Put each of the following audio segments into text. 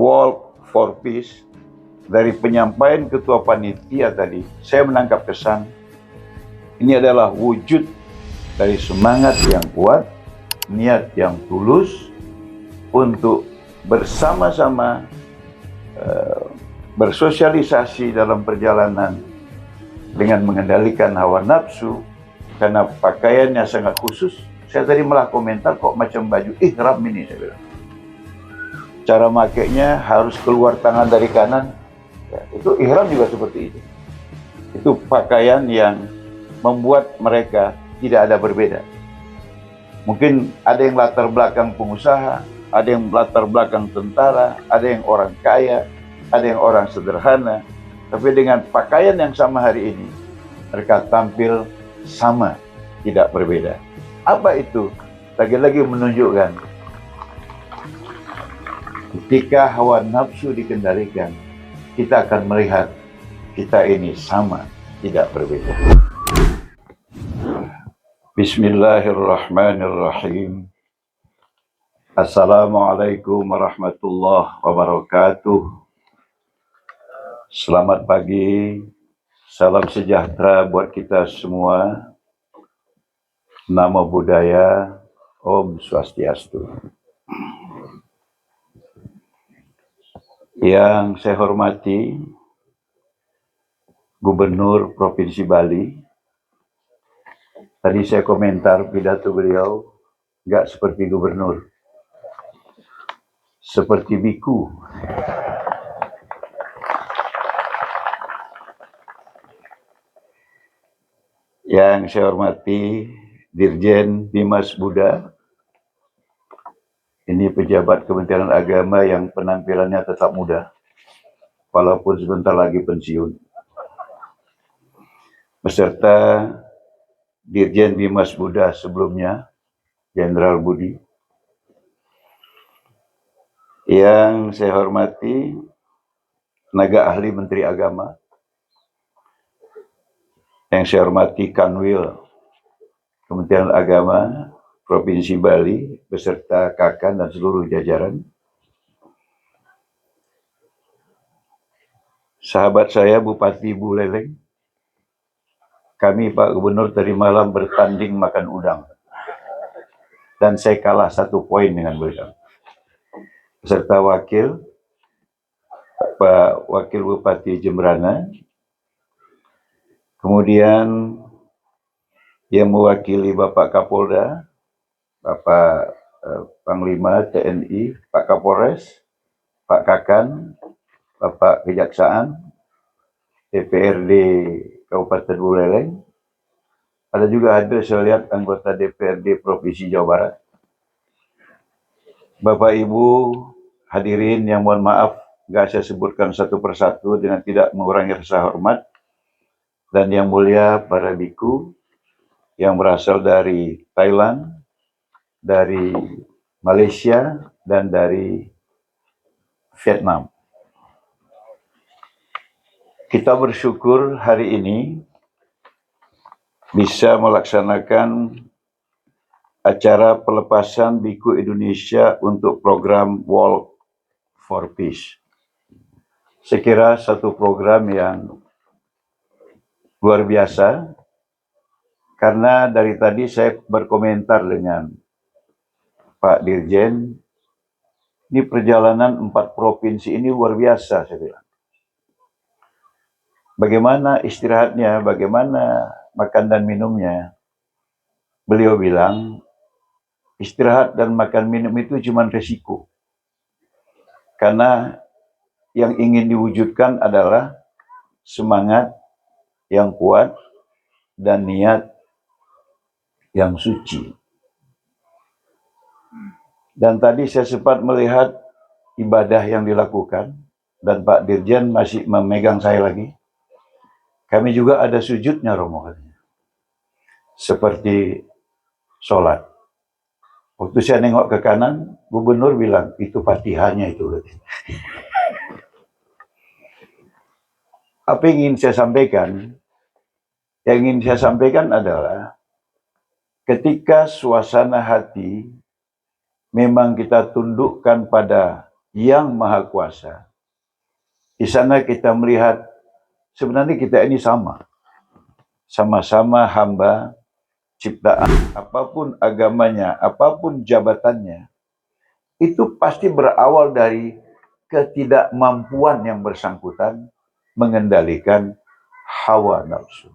Walk for Peace, dari penyampaian ketua panitia tadi, saya menangkap kesan ini adalah wujud dari semangat yang kuat, niat yang tulus untuk bersama-sama bersosialisasi dalam perjalanan dengan mengendalikan hawa nafsu, karena pakaiannya sangat khusus. Saya tadi malah komentar kok macam baju ihram ini, saya bilang. Cara makainya harus keluar tangan dari kanan, ya, itu ihram juga seperti itu. Itu pakaian yang membuat mereka tidak ada berbeda. Mungkin ada yang latar belakang pengusaha, ada yang latar belakang tentara, ada yang orang kaya, ada yang orang sederhana, tapi dengan pakaian yang sama hari ini, mereka tampil sama, tidak berbeda. Apa itu? Lagi-lagi menunjukkan ketika hawa nafsu dikendalikan, kita akan melihat kita ini sama, tidak berbeda. Bismillahirrahmanirrahim. Assalamualaikum warahmatullahi wabarakatuh. Selamat pagi, salam sejahtera buat kita semua. Namo Buddhaya, Om Swastiastu. Yang saya hormati Gubernur Provinsi Bali. Tadi saya komentar pidato beliau nggak seperti gubernur, seperti biku. Yang saya hormati Dirjen Bimas Buddha, ini pejabat Kementerian Agama yang penampilannya tetap muda, walaupun sebentar lagi pensiun. Beserta Dirjen Bimas Buddha sebelumnya, Jenderal Budi. Yang saya hormati tenaga ahli Menteri Agama, yang saya hormati Kanwil Kementerian Agama Provinsi Bali beserta Kakan dan seluruh jajaran. Sahabat saya Bupati Buleleng, kami Pak Gubernur tadi malam bertanding makan udang dan saya kalah 1 poin dengan beliau. Beserta wakil Pak Wakil Bupati Jemberana, kemudian yang mewakili Bapak Kapolda, Bapak Panglima TNI, Pak Kapolres, Pak Kakan, Bapak Kejaksaan, DPRD Kabupaten Buleleng. Ada juga hadir saya lihat anggota DPRD Provinsi Jawa Barat. Bapak Ibu hadirin yang mohon maaf nggak saya sebutkan satu persatu dengan tidak mengurangi rasa hormat. Dan yang mulia para biku yang berasal dari Thailand, dari Malaysia, dan dari Vietnam. Kita bersyukur hari ini bisa melaksanakan acara pelepasan biku Indonesia untuk program Walk for Peace. Saya kira satu program yang luar biasa, karena dari tadi saya berkomentar dengan Pak Dirjen, ini perjalanan 4 provinsi ini luar biasa, saya bilang. Bagaimana istirahatnya, bagaimana makan dan minumnya. Beliau bilang, istirahat dan makan minum itu cuma resiko. Karena yang ingin diwujudkan adalah semangat yang kuat dan niat yang suci. Dan tadi saya sempat melihat ibadah yang dilakukan, dan Pak Dirjen masih memegang saya lagi. Kami juga ada sujudnya, Romo, seperti sholat. Waktu saya nengok ke kanan, Gubernur bilang, itu Fatihahnya itu. Apa yang ingin saya sampaikan? Yang ingin saya sampaikan adalah ketika suasana hati memang kita tundukkan pada yang Maha Kuasa. Di sana kita melihat sebenarnya kita ini sama-sama hamba ciptaan. Apapun agamanya, apapun jabatannya, itu pasti berawal dari ketidakmampuan yang bersangkutan mengendalikan hawa nafsu.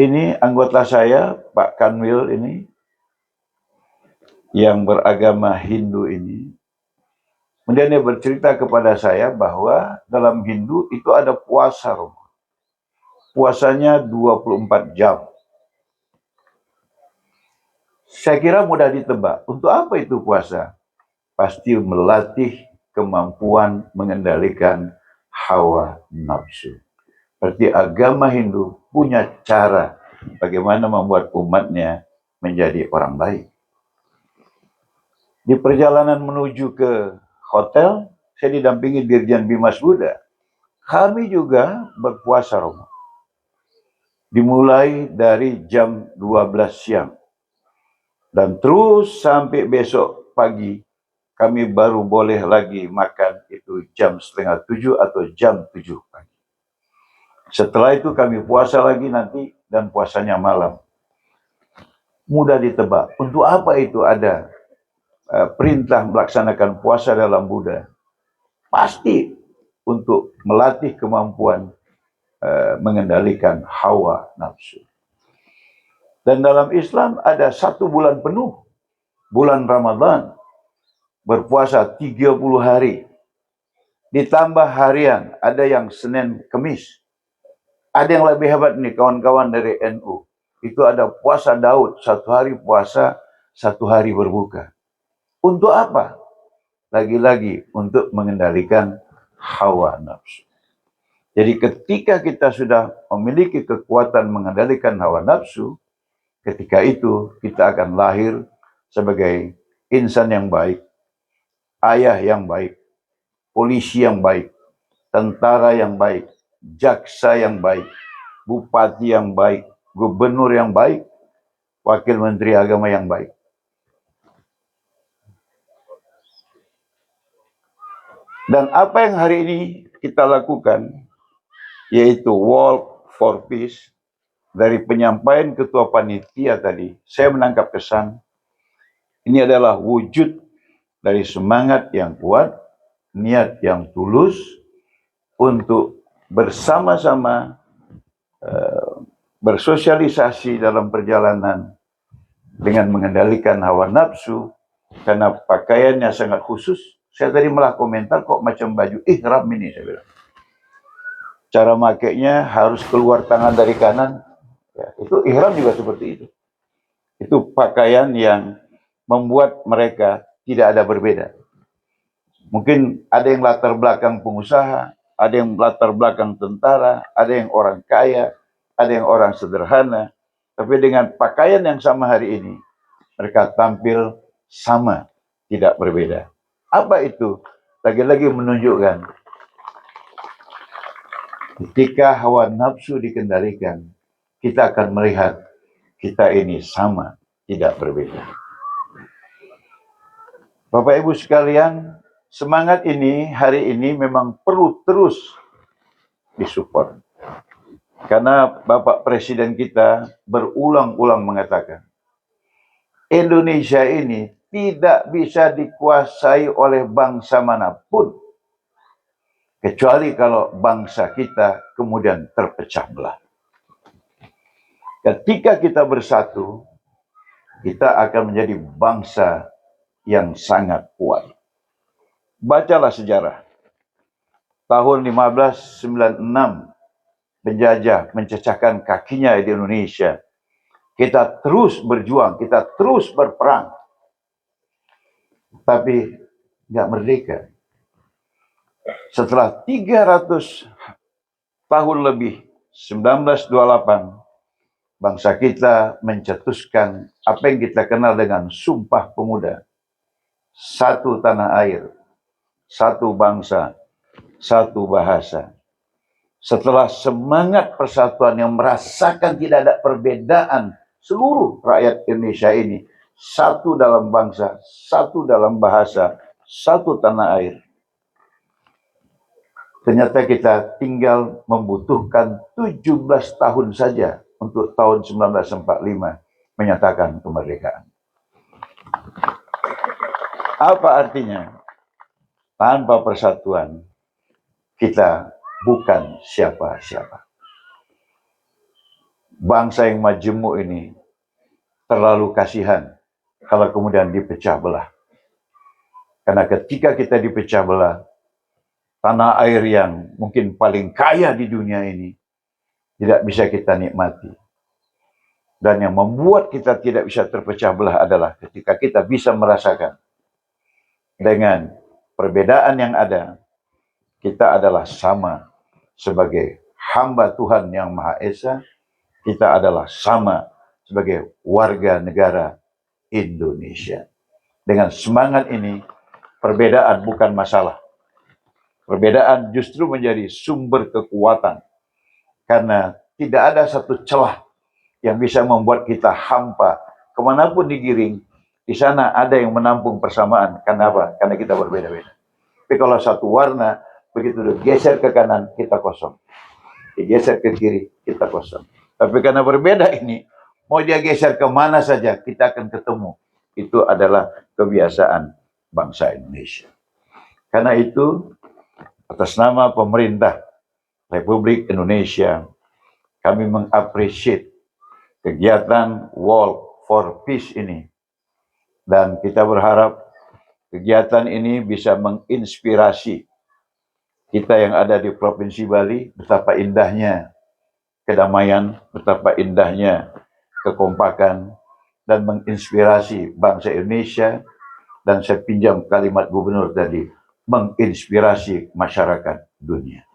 Ini anggota saya, Pak Kanwil ini, yang beragama Hindu ini. Kemudian dia bercerita kepada saya bahwa dalam Hindu itu ada puasa, puasanya 24 jam. Saya kira mudah ditebak. Untuk apa itu puasa? Pasti melatih kemampuan mengendalikan hawa nafsu. Berarti agama Hindu punya cara bagaimana membuat umatnya menjadi orang baik. Di perjalanan menuju ke hotel, saya didampingi Dirjen Bimas Buddha. Kami juga berpuasa Romo. Dimulai dari jam 12 siang. Dan terus sampai besok pagi, kami baru boleh lagi makan itu jam 6:30 atau jam 7 pagi. Setelah itu kami puasa lagi nanti dan puasanya malam. Mudah ditebak. Untuk apa itu ada perintah melaksanakan puasa dalam Buddha? Pasti untuk melatih kemampuan mengendalikan hawa nafsu. Dan dalam Islam ada 1 bulan penuh, bulan Ramadan, berpuasa 30 hari. Ditambah harian, ada yang Senin, Kemis. Ada yang lebih hebat nih kawan-kawan dari NU. Itu ada puasa Daud, 1 hari puasa, 1 hari berbuka. Untuk apa? Lagi-lagi untuk mengendalikan hawa nafsu. Jadi ketika kita sudah memiliki kekuatan mengendalikan hawa nafsu, ketika itu kita akan lahir sebagai insan yang baik, ayah yang baik, polisi yang baik, tentara yang baik, jaksa yang baik, bupati yang baik, gubernur yang baik, wakil menteri agama yang baik. Dan apa yang hari ini kita lakukan, yaitu Walk for Peace, dari penyampaian ketua panitia tadi, saya menangkap kesan, ini adalah wujud dari semangat yang kuat, niat yang tulus, untuk bersama-sama bersosialisasi dalam perjalanan dengan mengendalikan hawa nafsu, karena pakaiannya sangat khusus. Saya tadi malah komentar kok macam baju ihram ini, saya bilang. Cara makainya harus keluar tangan dari kanan. Ya, itu ihram juga seperti itu. Itu pakaian yang membuat mereka tidak ada berbeda. Mungkin ada yang latar belakang pengusaha, ada yang latar belakang tentara, ada yang orang kaya, ada yang orang sederhana. Tapi dengan pakaian yang sama hari ini, mereka tampil sama, tidak berbeda. Apa itu? Lagi-lagi menunjukkan ketika hawa nafsu dikendalikan, kita akan melihat kita ini sama, tidak berbeda. Bapak Ibu sekalian, semangat ini hari ini memang perlu terus disupport. Karena Bapak Presiden kita berulang-ulang mengatakan, Indonesia ini tidak bisa dikuasai oleh bangsa manapun, kecuali kalau bangsa kita kemudian terpecah belah. Ketika kita bersatu, kita akan menjadi bangsa yang sangat kuat. Bacalah sejarah. Tahun 1596, penjajah mencecahkan kakinya di Indonesia. Kita terus berjuang, kita terus berperang. Tapi nggak merdeka. Setelah 300 tahun lebih, 1928, bangsa kita mencetuskan apa yang kita kenal dengan Sumpah Pemuda. 1 tanah air, 1 bangsa, 1 bahasa. Setelah semangat persatuan yang merasakan tidak ada perbedaan seluruh rakyat Indonesia ini, satu dalam bangsa, satu dalam bahasa, satu tanah air. Ternyata kita tinggal membutuhkan 17 tahun saja untuk tahun 1945 menyatakan kemerdekaan. Apa artinya? Tanpa persatuan, kita bukan siapa-siapa. Bangsa yang majemuk ini terlalu kasihan kalau kemudian dipecah belah. Karena ketika kita dipecah belah, tanah air yang mungkin paling kaya di dunia ini tidak bisa kita nikmati. Dan yang membuat kita tidak bisa terpecah belah adalah ketika kita bisa merasakan dengan perbedaan yang ada, kita adalah sama sebagai hamba Tuhan yang Maha Esa, kita adalah sama sebagai warga negara Indonesia. Dengan semangat ini, perbedaan bukan masalah. Perbedaan justru menjadi sumber kekuatan. Karena tidak ada satu celah yang bisa membuat kita hampa. Kemanapun digiring, di sana ada yang menampung persamaan. Karena apa? Karena kita berbeda-beda. Tapi kalau satu warna, begitu digeser ke kanan, kita kosong. Digeser ke kiri, kita kosong. Tapi karena berbeda ini, mau dia geser kemana saja, kita akan ketemu. Itu adalah kebiasaan bangsa Indonesia. Karena itu, atas nama pemerintah Republik Indonesia, kami mengapresiasi kegiatan Walk for Peace ini. Dan kita berharap kegiatan ini bisa menginspirasi kita yang ada di Provinsi Bali, betapa indahnya kedamaian, betapa indahnya kekompakan, dan menginspirasi bangsa Indonesia. Dan saya pinjam kalimat gubernur tadi, menginspirasi masyarakat dunia.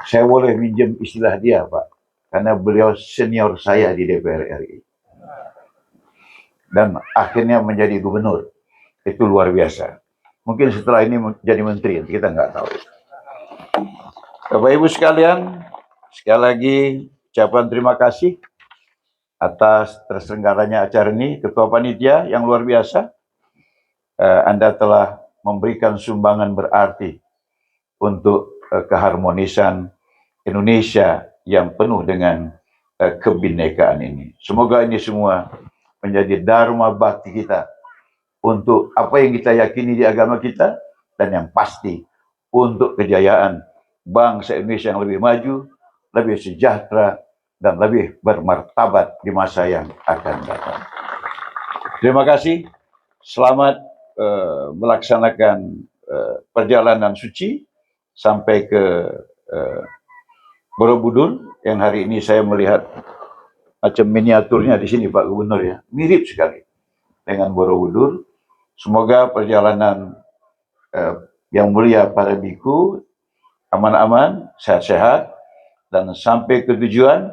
Saya boleh minjem istilah dia, Pak, karena beliau senior saya di DPR RI. Dan akhirnya menjadi gubernur. Itu luar biasa. Mungkin setelah ini jadi menteri, kita nggak tahu. Bapak Ibu sekalian, sekali lagi ucapan terima kasih atas terselenggaranya acara ini. Ketua Panitia yang luar biasa, Anda telah memberikan sumbangan berarti untuk keharmonisan Indonesia yang penuh dengan kebinekaan ini. Semoga ini semua menjadi dharma bakti kita untuk apa yang kita yakini di agama kita, dan yang pasti untuk kejayaan bangsa Indonesia yang lebih maju, lebih sejahtera, dan lebih bermartabat di masa yang akan datang. Terima kasih. Selamat melaksanakan perjalanan suci sampai ke Borobudur, yang hari ini saya melihat macam miniaturnya di sini, Pak Gubernur, ya, mirip sekali dengan Borobudur. Semoga perjalanan yang mulia para biku aman-aman, sehat-sehat, dan sampai ke tujuan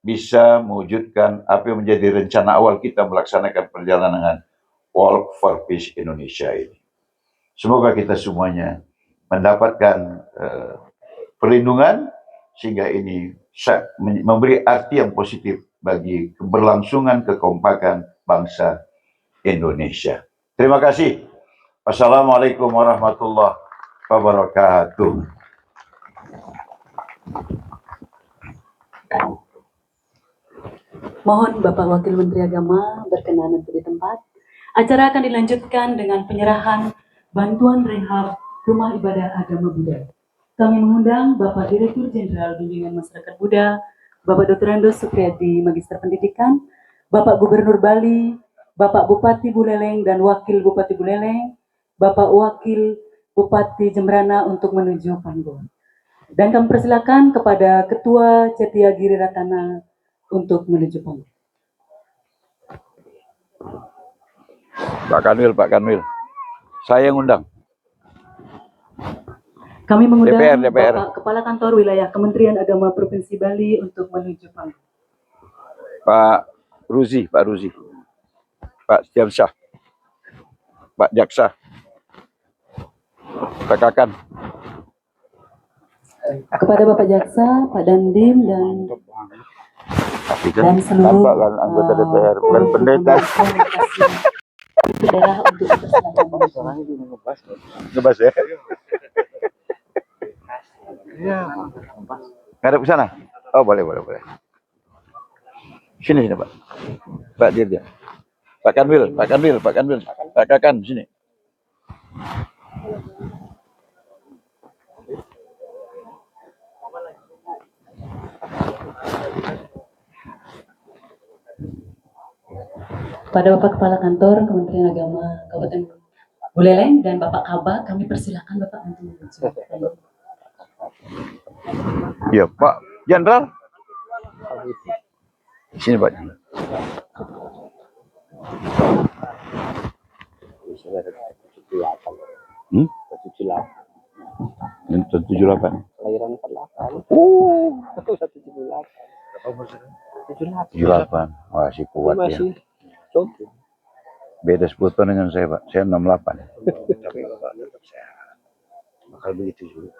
bisa mewujudkan apa yang menjadi rencana awal kita melaksanakan perjalanan Walk for Peace Indonesia ini. Semoga kita semuanya mendapatkan perlindungan, sehingga ini memberi arti yang positif bagi keberlangsungan kekompakan bangsa Indonesia. Terima kasih. Wassalamualaikum warahmatullahi wabarakatuh. Mohon Bapak Wakil Menteri Agama berkenan untuk di tempat. Acara akan dilanjutkan dengan penyerahan bantuan rehab Rumah Ibadah Agama Buddha. Kami mengundang Bapak Direktur Jenderal Bimbingan Masyarakat Buddha, Bapak Dr. Ando Supriyadi, Magister Pendidikan, Bapak Gubernur Bali, Bapak Bupati Buleleng dan Wakil Bupati Buleleng, Bapak Wakil Bupati Jembrana untuk menuju panggung. Dan kami persilakan kepada Ketua Cetia Giri Ratana untuk menuju panggung. Pak Kanwil, saya yang undang. Kami mengundang DPR. Bapak Kepala Kantor Wilayah Kementerian Agama Provinsi Bali untuk menuju panggung. Pak Ruzi, Pak Setiausaha, Pak Jaksa, Pak Kakan. Kepada Bapak Jaksa, Pak Dandim, dan dan seluruh nampak kan anggota DPR bukan pendeta. adalah untuk dipersilakan. Ngebas ya. Ngadep ke sana. Oh boleh. Sini Pak. Pak dia. Pak Kanwil. Pak Kakan sini. Pada Bapak Kepala Kantor Kementerian Agama Kabupaten Buleleng dan Bapak Kabak, kami persilakan Bapak untuk maju. Iya Pak Jenderal. Sini Pak. Hmm? 78. Kelahiran 48. 178. 78. Wah, si kuat ya. Masih jomblo. Beda 10 tahun dengan saya, Pak. Saya 68. Tapi Bapak tetap sehat. Bakal begitu juga.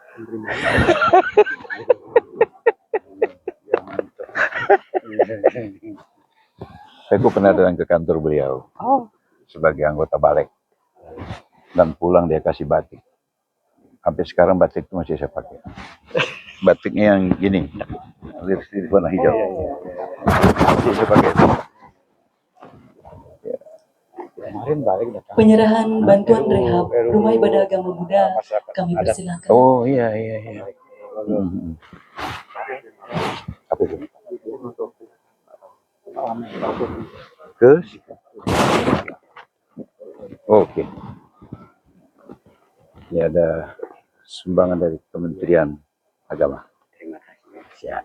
Saya pernah datang ke kantor beliau sebagai anggota balik dan pulang dia kasih batik. Sampai sekarang batik itu masih saya pakai. Batiknya yang gini, lirik warna hijau. Masih saya pakai. Kemarin balik datang. Penyerahan bantuan rehab rumah ibadah agama Buddha kami persilakan. Oh iya. Apa itu? Ke? Oke. Ini ada sumbangan dari Kementerian Agama. Terima kasih. Siap.